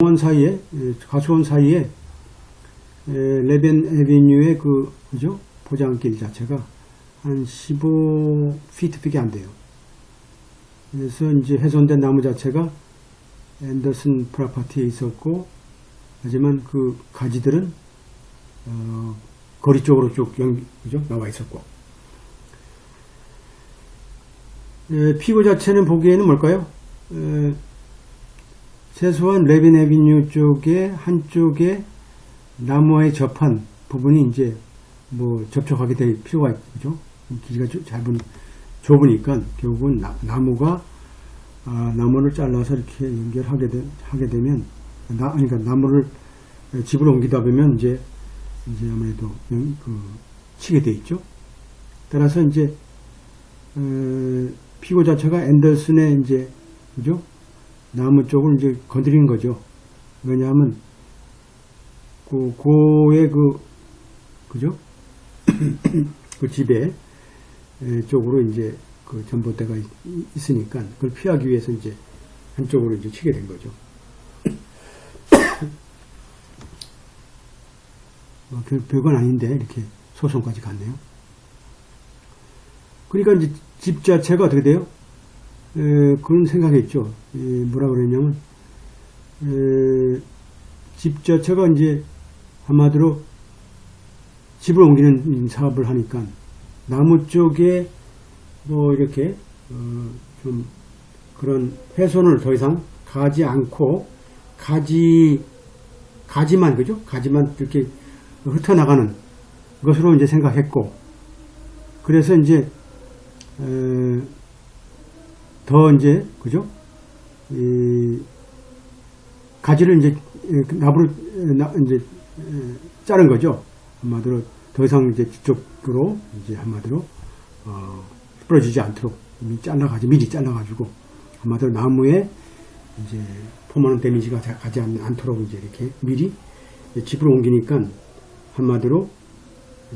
가수원 사이에 레벤 에비뉴의 그죠? 포장길 자체가 한 15피트밖에 안 돼요. 그래서 이제 훼손된 나무 자체가 앤더슨 프로퍼티에 있었고, 하지만 그 가지들은 거리 쪽으로 쭉 그죠? 나와 있었고, 피고 자체는 보기에는 뭘까요? 최소한 레빈 에비뉴 쪽에 한쪽에 나무에 접한 부분이 이제 뭐 접촉하게 될 필요가 있죠. 길이가 좁으니까 결국은 나무가 나무를 잘라서 이렇게 연결하게 되면 그러니까 나무를 집으로 옮기다 보면 이제 아무래도 치게 돼 있죠. 따라서 이제 피고 자체가 앤더슨의 이제 그죠? 나무 쪽을 이제 건드린 거죠. 왜냐하면 고의 그죠? 그 집에 쪽으로 이제 그 전봇대가 있으니까 그걸 피하기 위해서 이제 한쪽으로 이제 치게 된 거죠. 별건 아닌데 이렇게 소송까지 갔네요. 그러니까 이제 집 자체가 어떻게 돼요? 그런 생각했죠. 뭐라 그랬냐면 집 자체가 이제 한마디로 집을 옮기는 사업을 하니까 나무 쪽에 뭐 이렇게 좀 그런 훼손을 더 이상 가지 않고 가지만 그죠? 가지만 이렇게 흩어나가는 것으로 이제 생각했고, 그래서 이제 더 이제 그죠? 가지를 이제 나무를 이제 자른 거죠. 한마디로 더 이상 이제 뒤쪽으로 이제 한마디로 부러지지 않도록 미리 잘라가지고 한마디로 나무에 이제 퍼머넌트 데미지가 가지 않도록 이제 이렇게 미리 집으로 옮기니까 한마디로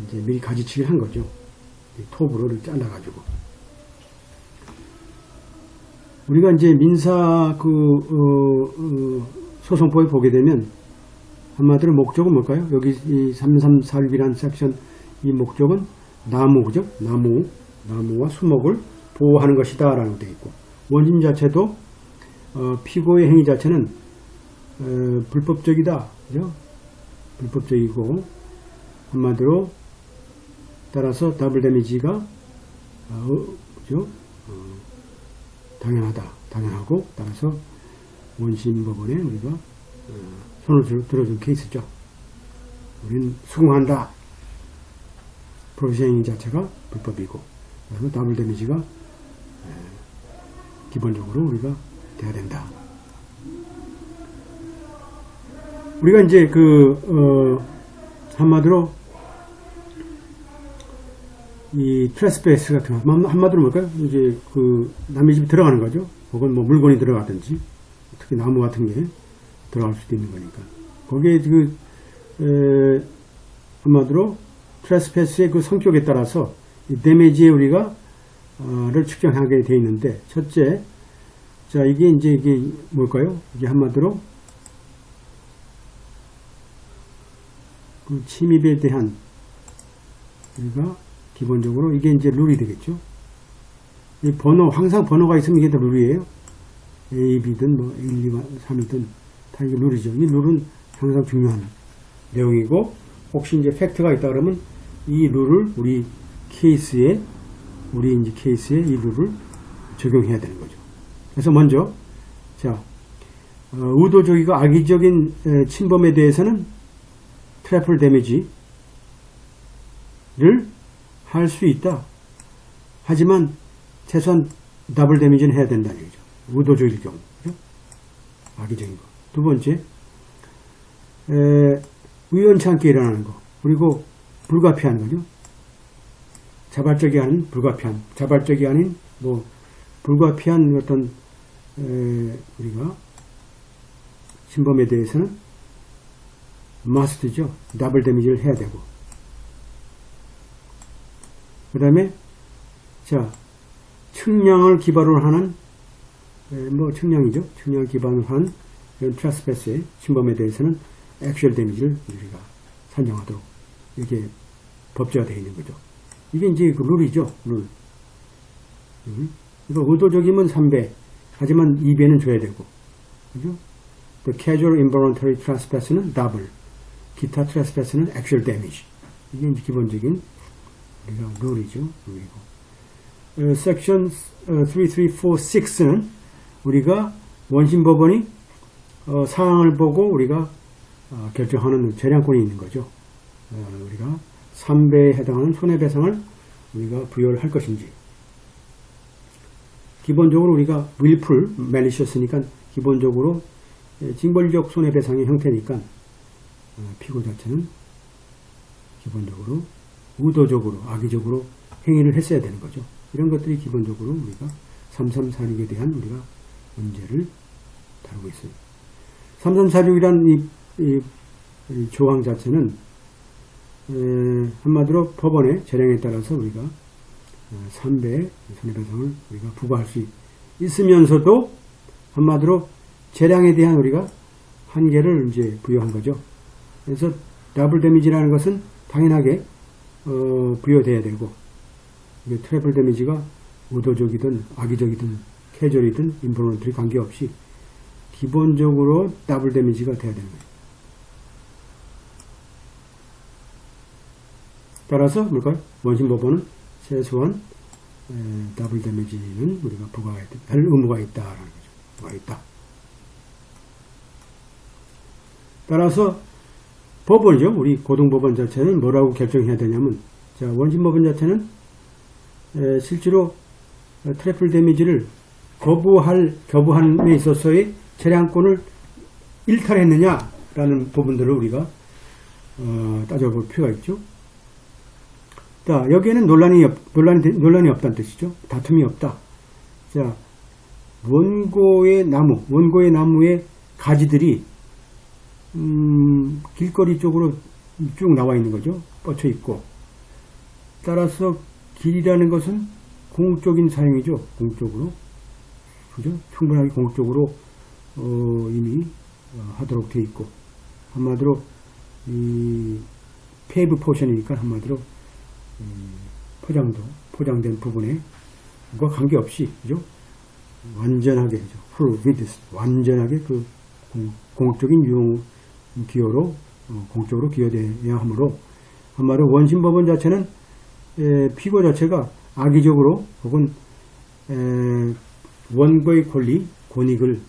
이제 미리 가지치기를 한 거죠. 톱으로 잘라가지고. 우리가 이제 민사 소송법에 보게 되면 한마디로 목적은 뭘까요? 여기 이 3341이라는 섹션 이 목적은 나무죠? 나무와 수목을 보호하는 것이다 라고 되어 있고, 원심 자체도 피고의 행위 자체는 불법적이다. 그죠? 불법적이고 한마디로 따라서 더블 데미지가 그죠? 당연하고 따라서 원심 법원에 우리가 손을 들어준 케이스죠. 우리는 수긍한다. 프로비션 자체가 불법이고, 그래서 더블 데미지가 기본적으로 우리가 돼야 된다. 우리가 이제 한마디로 이 트레스페이스 같은 거, 한마디로 뭘까요? 이제 남의 집에 들어가는 거죠. 혹은 뭐 물건이 들어가든지, 특히 나무 같은 게 들어갈 수도 있는 거니까. 거기에 한마디로 트레스페이스의 그 성격에 따라서 이 데미지에 우리가 를 측정하게 되어 있는데, 첫째, 자 이게 뭘까요? 이게 한마디로 그 침입에 대한 우리가 기본적으로 이게 이제 룰이 되겠죠. 이 항상 번호가 있으면 이게 다 룰이에요. A, B든 뭐 1, 2, 3이든 다 이게 룰이죠. 이 룰은 항상 중요한 내용이고, 혹시 이제 팩트가 있다 그러면 이 룰을 우리 케이스에 이 룰을 적용해야 되는 거죠. 그래서 먼저 의도적이고 악의적인 침범에 대해서는 트래플 데미지를 할 수 있다. 하지만 최소한 더블 데미지는 해야 된다는 얘기죠. 의도적일 경우. 그죠? 악의적인 거. 두 번째, 우연치 않게 일어나는 거. 그리고 불가피한 거죠. 자발적이 아닌 불가피한. 자발적이 아닌 불가피한 어떤 우리가 침범에 대해서는 must죠. 더블 데미지를 해야 되고. 그 다음에 측량을 기반으로 하는 측량이죠. 측량을 기반으로 한 이런 트레스패스의 침범에 대해서는 액츄얼 데미지를 우리가 산정하도록 이렇게 법제화 되어 있는 거죠. 이게 이제 그 룰이죠. 룰. 그러니까 의도적이면 3배, 하지만 2배는 줘야 되고, 그죠? The casual involuntary trespass는 double, 기타 trespass는 actual damage. 이게 이제 기본적인 우리가 룰이죠. 룰이고. Section 3346는 우리가 원심법원이 상황을 보고 우리가 결정하는 재량권이 있는 거죠. 우리가 3배에 해당하는 손해배상을 우리가 부여를 할 것인지. 기본적으로 우리가 willful, malicious니까 기본적으로 징벌적 손해배상의 형태니까 피고 자체는 기본적으로 의도적으로, 악의적으로 행위를 했어야 되는 거죠. 이런 것들이 기본적으로 우리가 3346에 대한 우리가 문제를 다루고 있어요. 3346이란 이 조항 자체는 한마디로 법원의 재량에 따라서 우리가 3배의 손해배상을 우리가 부과할 수 있으면서도 한마디로 재량에 대한 우리가 한계를 이제 부여한 거죠. 그래서 더블 데미지라는 것은 당연하게 부여돼야 되고, 이게 트래블 데미지가 의도적이든 악의적이든 캐주얼이든 인볼런터리 관계없이 기본적으로 더블 데미지가 돼야 되는 거예요. 따라서 뭘까요? 원심법원은 최소한 더블 데미지는 우리가 부과할 의무가 있다라는 거죠. 의무가 있다. 따라서 법원이죠. 우리 고등법원 자체는 뭐라고 결정해야 되냐면, 자, 원심법원 자체는 실제로 트래플 데미지를 거부함에 있어서의 재량권을 일탈했느냐라는 부분들을 우리가 따져볼 필요가 있죠. 자, 여기에는 논란이 없다는 뜻이죠. 다툼이 없다. 자, 원고의 나무의 가지들이 길거리 쪽으로 쭉 나와 있는 거죠. 뻗쳐 있고. 따라서 길이라는 것은 공적인 사용이죠. 공적으로. 그죠? 충분하게 공적으로 이미 하도록 되어 있고. 한마디로 이 페이브 포션이니까 한마디로 포장된 부분에 과 관계없이, 그죠? 완전하게, full width, 완전하게 그 공적인 기여로, 공적으로 기여되어야 하므로, 한마디로 원심법원 자체는, 피고 자체가 악의적으로 혹은, 원고의 권익을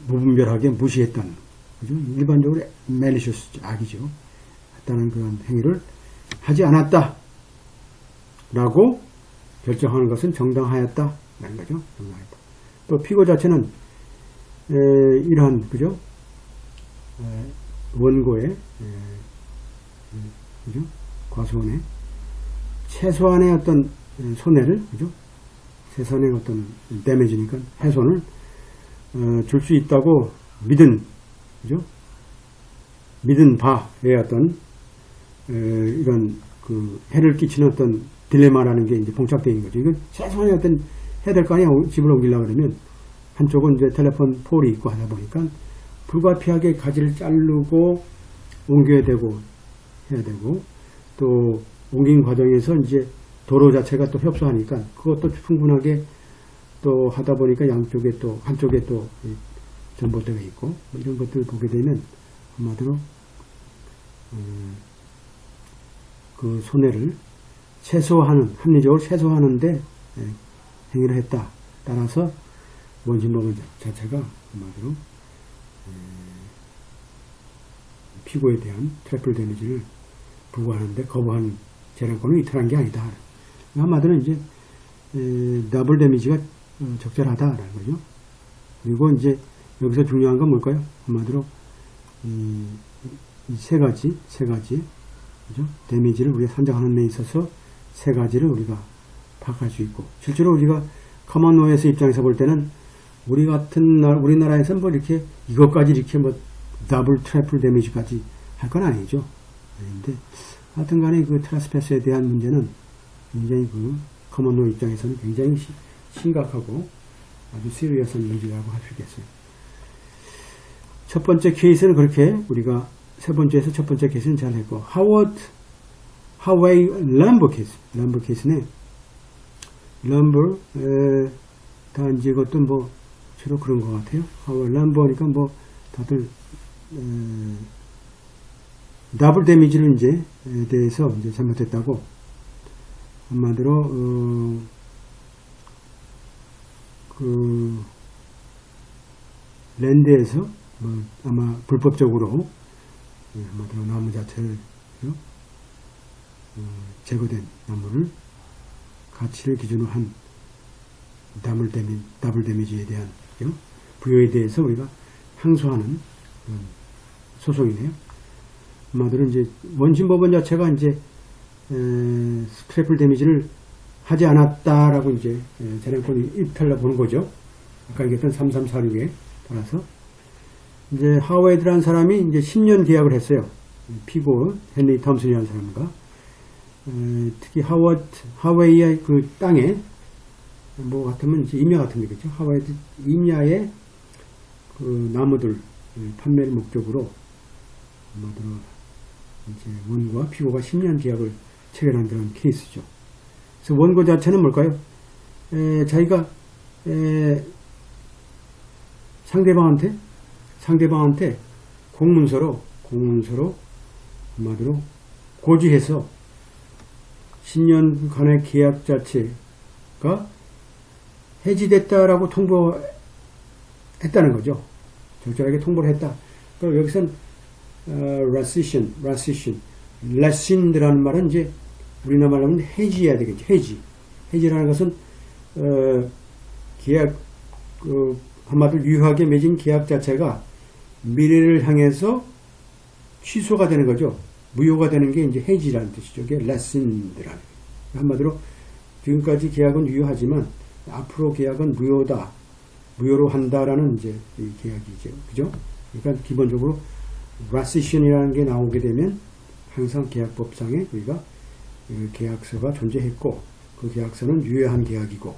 무분별하게 무시했다는, 그죠? 일반적으로 malicious, 악이죠. 했다는 그런 행위를 하지 않았다. 라고 결정하는 것은 정당하였다. 라는 거죠. 정당하였다. 또 피고 자체는 이러한, 그죠? 원고의, 그죠? 과수원의 최소한의 어떤 손해를, 그죠? 최소한의 어떤 데미지니까 훼손을 줄 수 있다고 믿은, 그죠? 믿은 바의 어떤 이런 그 해를 끼치는 어떤 딜레마라는 게 이제 봉착되어 있는 거죠. 이건 최소한의 어떤 해야 될 거 아니야. 집을 옮기려고 그러면 한쪽은 이제 텔레폰 폴이 있고 하다 보니까 불가피하게 가지를 자르고 옮겨야 되고 해야 되고, 또 옮긴 과정에서 이제 도로 자체가 또 협소하니까 그것도 충분하게 또 하다 보니까 양쪽에 또 한쪽에 또 전봇대가 있고 뭐 이런 것들을 보게 되면 한마디로 그 손해를 합리적으로 최소화하는데 행위를 했다. 따라서 원심법원 자체가 한마디로 피고에 대한 트래플 데미지를 부과하는데 거부한 재량권을 이탈한 게 아니다. 한마디로 이제 더블 데미지가 적절하다라는 거죠. 그리고 이제 여기서 중요한 건 뭘까요? 한마디로 이 세 가지, 그죠? 데미지를 우리가 산정하는 데 있어서 세 가지를 우리가 파악할 수 있고, 실제로 우리가 커먼노에서 입장에서 볼 때는 우리나라에서는 뭐 이렇게 이것까지 이렇게 뭐 더블 트래플 데미지까지 할 건 아니죠. 그런데 하여튼간에 그 트레스패스에 대한 문제는 굉장히 그 커먼노 입장에서는 굉장히 심각하고 아주 시리어스한 문제라고 할 수 있겠어요. 첫 번째 케이스는 그렇게 우리가 세 번째에서 첫 번째 케이스는 잘 했고, 하웨이 럼버 케이스네. 럼버, 다 이제 이것도 뭐, 주로 그런 것 같아요. 하웨이 럼버니까 뭐, 다들, 더블 데미지를 이제, 대해서 이제 잘못했다고, 한마디로, 랜드에서, 아마 불법적으로, 한마디로 나무 자체를, 제거된 나무를 가치를 기준으로 한 더블 데미지에 대한 부여에 대해서 우리가 항소하는 소송이네요. 한마디로 이제 원심 법원 자체가 이제 트래플 데미지를 하지 않았다라고 이제 재량권이 입탈로 보는 거죠. 아까 얘기했던 3346에 따라서 이제 하웨이드라는 사람이 이제 10년 계약을 했어요. 피고 헨리 톰슨이라는 사람과 특히 하웨이의 그 땅에 뭐 같으면 이제 임야 같은 거겠죠. 하웨이드 임야의 그 나무들 판매를 목적으로 아마도 이제 원고와 피고가 10년 계약을 체결한 그런 케이스죠. 그래서 원고 자체는 뭘까요? 자기가 상대방한테 공문서로 한마디로 고지해서 10년간의 계약 자체가 해지됐다라고 통보했다는 거죠. 적절하게 통보를 했다. 그럼 여기선 레신드라는 말은 이제 우리나라 말로 하면 해지해야 되겠죠. 해지라는 것은 계약 한마디로 유효하게 맺은 계약 자체가 미래를 향해서 취소가 되는 거죠. 무효가 되는 게 이제 해지라는 뜻이죠. 그게 레신드라는. 한마디로 지금까지 계약은 유효하지만 앞으로 계약은 무효로 한다라는 이제 이 계약이죠. 그죠? 그러니까 기본적으로 라시션이라는 게 나오게 되면 항상 계약법상에 우리가 계약서가 존재했고 그 계약서는 유효한 계약이고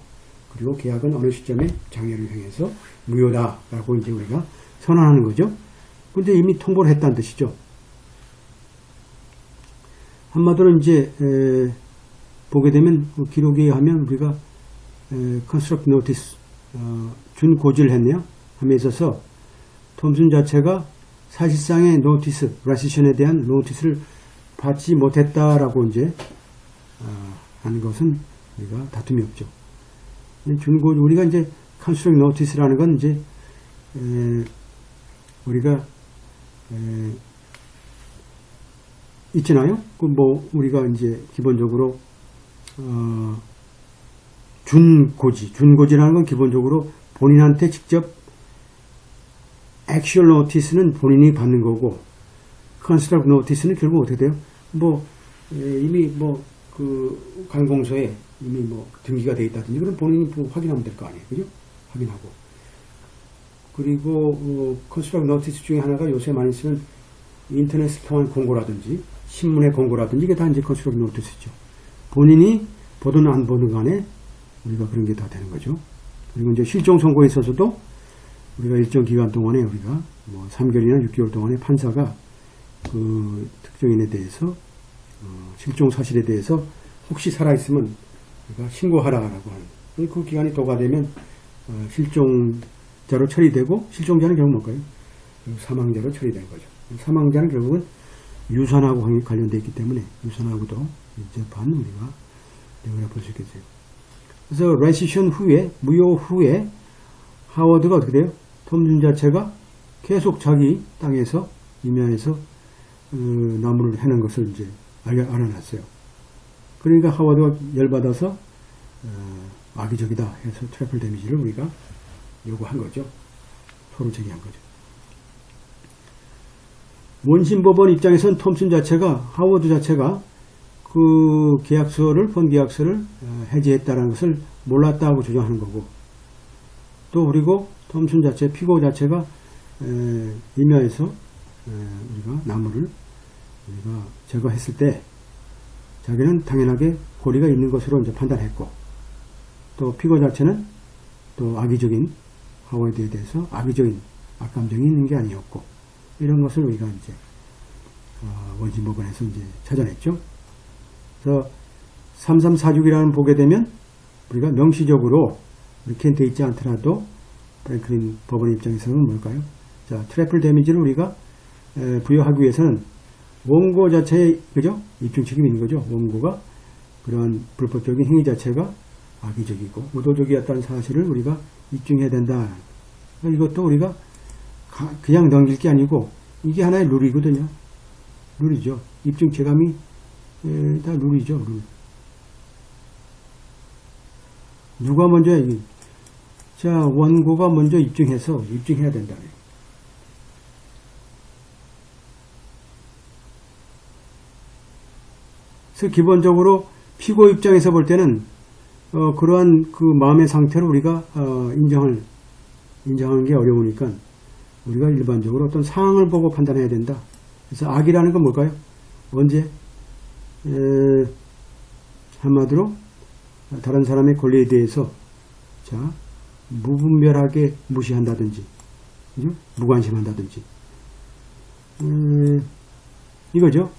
그리고 계약은 어느 시점에 장애를 향해서 무효다라고 이제 우리가 선언하는 거죠. 근데 이미 통보를 했다는 뜻이죠. 한마디로 이제 보게 되면 기록에 하면 우리가 construct notice 준 고지를 했네요. 함에 있어서 톰슨 자체가 사실상의 노티스, 라시션에 대한 노티스를 받지 못했다라고 이제 하는 것은 우리가 다툼이 없죠. 준고 우리가 이제 construct notice라는 건 이제 우리가 있잖아요. 그 뭐 우리가 이제 기본적으로 준고지라는 건 기본적으로 본인한테 직접 액츄얼 노티스는 본인이 받는 거고 컨스트럭트 노티스는 결국 어떻게 돼요? 뭐 이미 뭐 그 관공서에 이미 뭐 등기가 돼 있다든지 그럼 본인이 뭐 확인하면 될 거 아니에요, 그죠? 확인하고 그리고 컨스트럭트 노티스 중에 하나가 요새 많이 쓰는 인터넷을 통한 공고라든지 신문의 공고라든지 이게 다 이제 컨스트럭트 노티스죠. 본인이 보든 안 보든 간에 우리가 그런 게 다 되는 거죠. 그리고 이제 실종 선고에 있어서도 우리가 일정 기간 동안에 우리가 뭐 3개월이나 6개월 동안에 판사가 그 특정인에 대해서 실종 사실에 대해서 혹시 살아있으면 우리가 신고하라라고 하는 그 기간이 도과되면 실종자로 처리되고 실종자는 결국 뭘까요? 사망자로 처리된 거죠. 사망자는 결국은 유산하고 관련되어 있기 때문에 유산하고도 재판 우리가 내용을 볼 수 있겠어요. 그래서 레시션 후에 무효 후에 하워드가 어떻게 돼요? 톰슨 자체가 계속 자기 땅에서 임야에서 나무를 해는 것을 이제 알아놨어요. 그러니까 하워드가 열받아서 악의적이다 해서 트래플 데미지를 우리가 요구한 거죠. 서로 제기한 거죠. 원심법원 입장에선 톰슨 자체가 하워드 자체가 그 본계약서를 해지했다는 것을 몰랐다고 주장하는 거고 또 그리고 톰슨 자체 피고 자체가 임야에서 우리가 나무를 우리가 제거했을 때 자기는 당연하게 고리가 있는 것으로 이제 판단했고 또 피고 자체는 또 악의적인 하워드에 대해서 악의적인 악감정이 있는 게 아니었고, 이런 것을 우리가 이제 원심법원에서 이제 찾아냈죠. 그래서 3346이라는 보게 되면 우리가 명시적으로 이렇게 돼 있지 않더라도 프랭클린 법원 입장에서는 뭘까요? 자, 트래플 데미지를 우리가 부여하기 위해서는 원고 자체에, 그죠? 입증 책임이 있는 거죠. 원고가 그런 불법적인 행위 자체가 악의적이고 의도적이었다는 사실을 우리가 입증해야 된다. 이것도 우리가 그냥 넘길 게 아니고 이게 하나의 룰이거든요. 룰이죠. 입증 체감이 다 룰이죠. 룰. 누가 먼저 자, 원고가 먼저 입증해서 입증해야 된다. 그래서 기본적으로 피고 입장에서 볼 때는 그러한 그 마음의 상태를 우리가 인정하는 게 어려우니까 우리가 일반적으로 어떤 상황을 보고 판단해야 된다. 그래서 악이라는 건 뭘까요? 언제 한마디로 다른 사람의 권리에 대해서 자 무분별하게 무시한다든지, 그죠? 무관심한다든지, 이거죠.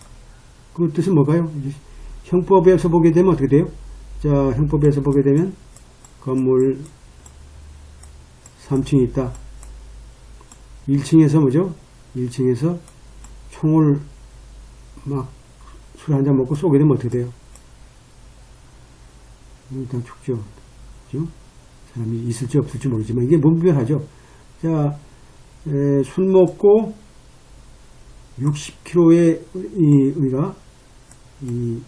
그 뜻은 뭘까요? 형법에서 보게 되면 어떻게 돼요? 자, 형법에서 보게 되면 건물 3층이 있다. 1층에서 뭐죠? 1층에서 총을 막 술 한잔 먹고 쏘게 되면 어떻게 돼요? 일단 죽죠. 그죠? 사람이 있을지 없을지 모르지만 이게 무분별하죠. 자, 술 먹고 60km의 우리가 이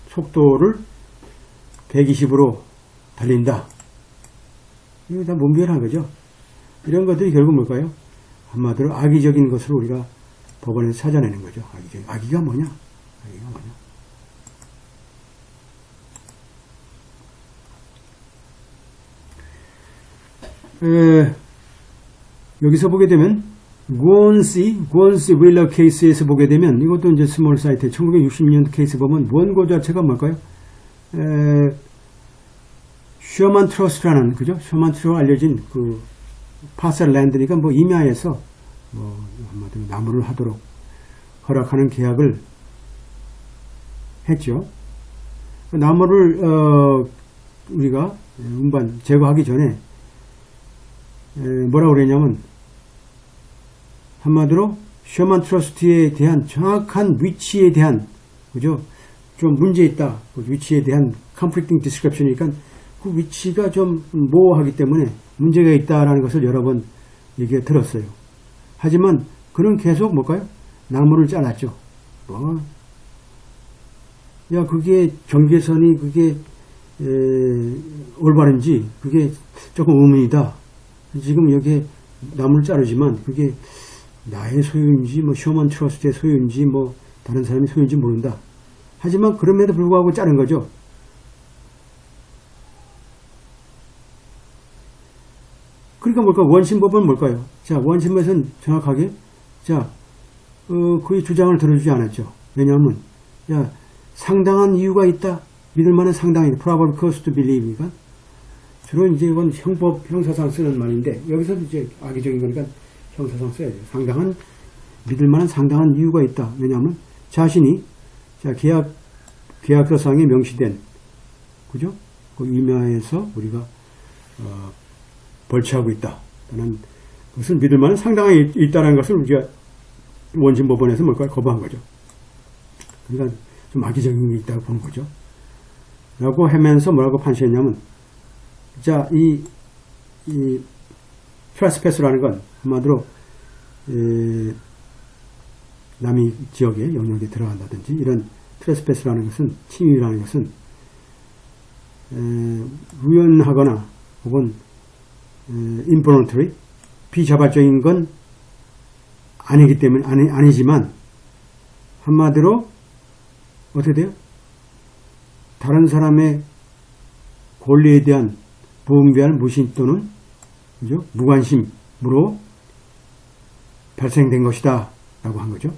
속도를 120으로 달린다. 이거 다 무분별한 거죠. 이런 것들이 결국 뭘까요? 한마디로 악의적인 것을 우리가 법원에서 찾아내는 거죠. 악의가 뭐냐? 악의가 뭐냐? 여기서 보게 되면 구원시 윌러 케이스에서 보게 되면 이것도 이제 스몰 사이트 1960년 케이스 보면 원고 자체가 뭘까요? 셔먼 트러스트라는, 그죠? 셔먼 트러스트로 알려진 그 파셀 랜드니까 뭐 임야에서 뭐 한마디로 나무를 하도록 허락하는 계약을 했죠. 나무를 우리가 운반 제거하기 전에 뭐라고 그랬냐면 한마디로 셔먼 트러스트에 대한 정확한 위치에 대한, 그죠? 좀 문제 있다. 그 위치에 대한 conflicting description이니까 그 위치가 좀 모호하기 때문에 문제가 있다라는 것을 여러 번 얘기가 들었어요. 하지만 그는 계속 뭘까요? 나무를 잘랐죠. 그게 경계선이 그게 올바른지 그게 조금 의문이다. 지금 여기에 나무를 자르지만 그게 나의 소유인지 뭐 셔먼 트러스트의 소유인지 뭐 다른 사람의 소유인지 모른다. 하지만 그럼에도 불구하고 자른 거죠. 그러니까 뭘까요? 원심법은 뭘까요? 자, 원심법에서는 정확하게 그의 주장을 들어주지 않았죠. 왜냐하면 상당한 이유가 있다. 믿을 만한 상당히 probable cause to believe니까 주로 이제 이건 형사상 쓰는 말인데 여기서도 이제 악의적인 거니까 형사상 써야죠. 상당한 믿을 만한 상당한 이유가 있다. 왜냐하면 자신이 계약서상에 명시된, 그죠? 그 임야에서 우리가 벌치하고 있다. 라는 것을 믿을 만한 상당히 있다는 것을 우리가 원심법원에서 뭘까요? 거부한 거죠. 그러니까 좀 악의적인 게 있다고 보는 거죠. 라고 하면서 뭐라고 판시했냐면, 자, 이 트레스패스라는 건 한마디로 남의 지역에 영역에 들어간다든지 이런 트레스패스라는 것은, 침입이라는 것은 우연하거나 혹은 involuntary, 비자발적인 건 아니기 때문에 아니지만 한마디로 어떻게 돼요? 다른 사람의 권리에 대한 무분별 무신 또는, 그죠? 무관심으로 발생된 것이다 라고 한 거죠.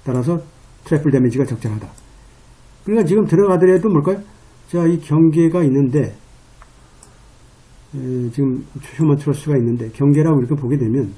따라서 트래플 데미지가 적절하다. 그러니까 지금 들어가더라도 뭘까요? 자, 이 경계가 있는데 지금 휴먼 트러스트가 있는데 경계라고 이렇게 보게 되면